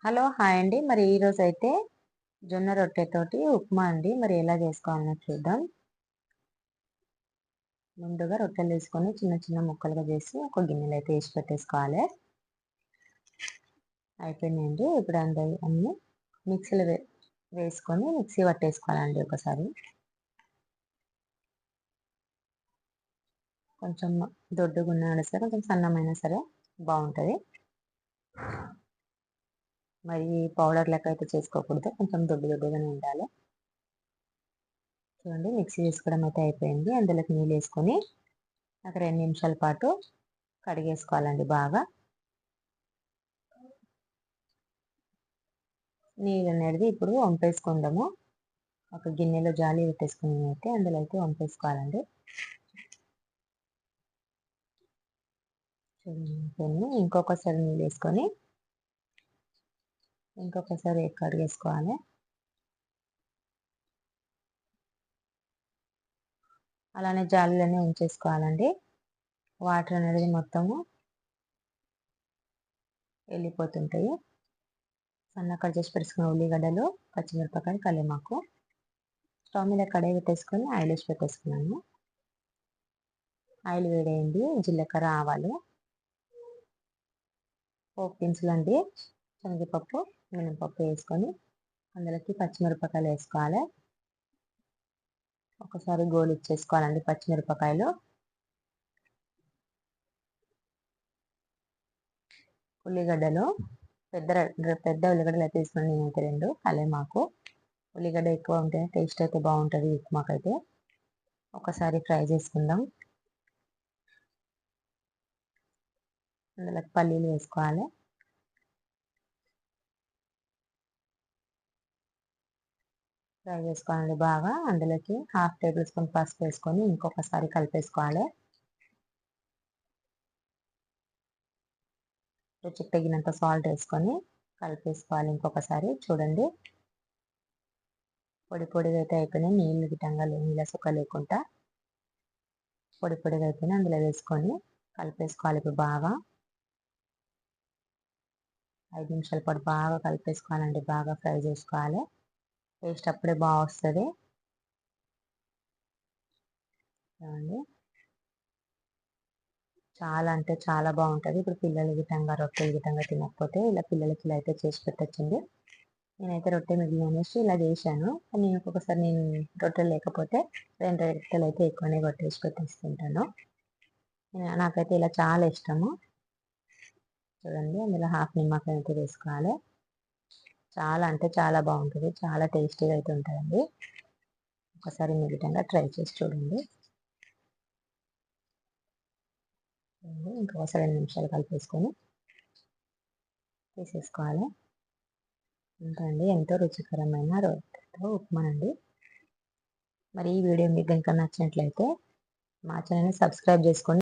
Hello! Hi అండి. మరి ఈరోజైతే జొన్న రొట్టెతోటి ఉప్మా అండి. మరి ఎలా చేసుకోవాలో చూద్దాం. ముందుగా రొట్టెలు తీసుకొని చిన్న చిన్న ముక్కలుగా చేసి ఒక గిన్నెలో అయితే ఏసి పెట్టేసుకోవాలి. అయిపోయినాయండి. ఇప్పుడు అన్నీ మిక్సీలో వేసుకొని మిక్సీ పట్టేసుకోవాలండి ఒకసారి. కొంచెం దొడ్డుగున్నా సరే, కొంచెం సన్నమైనా సరే బావుంటది. మరి పౌడర్ లెక్క అయితే చేసుకోకూడదు. కొంచెం దొడ్డుగానే ఉండాలి. చూడండి మిక్సీ చేసుకోవడం అయితే అయిపోయింది. అందులోకి నీళ్ళేసుకొని ఒక 2 నిమిషాల పాటు కడిగేసుకోవాలండి బాగా. నీళ్ళనేది ఇప్పుడు వంపేసుకుందాము. ఒక గిన్నెలో జాలి పెట్టేసుకొని అయితే అందులో అయితే వంపేసుకోవాలండి. ఇంకొకసారి నీళ్ళేసుకొని ఇంకొకసారి కడిగేసుకోవాలి. అలానే జాలీలోనే ఉంచేసుకోవాలండి. వాటర్ అనేది మొత్తము వెళ్ళిపోతుంటాయి. సన్నగా కట్ చేసి పెట్టుకున్న ఉల్లిగడ్డలు, పచ్చిమిరపకాయలు, కల్లేమాకు. స్టవ్ మీద కడాయి పెట్టేసుకొని ఆయిల్ వేసి పెట్టేసుకున్నాను. ఆయిల్ వేడైంది. జీలకర్ర, ఆవాలు, పోపు దినుసులండి, శనగపప్పు, మినపప్పు వేసుకొని అందులోకి పచ్చిమిరపకాయలు వేసుకోవాలి. ఒకసారి గోలిచ్చేసుకోవాలండి పచ్చిమిరపకాయలు. ఉల్లిగడ్డలు పెద్ద ఉల్లిగడ్డలు అయితే తీసుకొని నేనైతే 2 కల్లేమాకు. ఉల్లిగడ్డ ఎక్కువ ఉంటే టేస్ట్ అయితే బాగుంటుంది ఉప్మాకైతే. ఒకసారి ఫ్రై చేసుకుందాం. అందులోకి పల్లీలు వేసుకోవాలి. ఫ్రై చేసుకోవాలండి బాగా. అందులోకి 1/2 టేబుల్ స్పూన్ పసుపు వేసుకొని ఇంకొకసారి కలిపేసుకోవాలి. రుచికి తగినంత సాల్ట్ వేసుకొని కలిపేసుకోవాలి ఇంకొకసారి. చూడండి పొడిగా అయితే అయిపోయినాయి. నీళ్ళ సుక్క లేకుండా పొడిగా అయిపోయినాయి. అందులో వేసుకొని కలిపేసుకోవాలి ఇప్పుడు బాగా. 5 నిమిషాల పాటు బాగా కలిపేసుకోవాలండి. బాగా ఫ్రై చేసుకోవాలి. టేస్ట్ అప్పుడే బాగా వస్తుంది. చూడండి చాలా అంటే చాలా బాగుంటుంది. ఇప్పుడు పిల్లలు రొట్టె తినకపోతే ఇలా పిల్లలకి ఇలా అయితే చేసి పెట్టచ్చండి. నేనైతే రొట్టె మిగిలిననేసి ఇలా చేశాను. కానీ ఒక్కొక్కసారి నేను రొట్టెలు లేకపోతే 2 రొట్టెలు అయితే ఎక్కువనే కొట్టేసి పెట్టేసుకుంటాను. నాకైతే ఇలా చాలా ఇష్టము. చూడండి అందులో 1/2 నిమ్మకాయ అయితే వేసుకోవాలి. చాలా అంటే చాలా బాగుంటుంది. చాలా టేస్టీగా అయితే ఉంటుందండి. ఒకసారి మీరు ట్రై చేసి చూడండి. ఇంకొకసారి 2 నిమిషాలు కలిపేసుకొని తీసేసుకోవాలి. ఇంకా అండి ఎంతో రుచికరమైన రొట్టెతో ఉప్మా అండి. మరి ఈ వీడియో మీకు గనుక నచ్చినట్లయితే మా ఛానల్‌ని సబ్స్క్రైబ్ చేసుకోండి.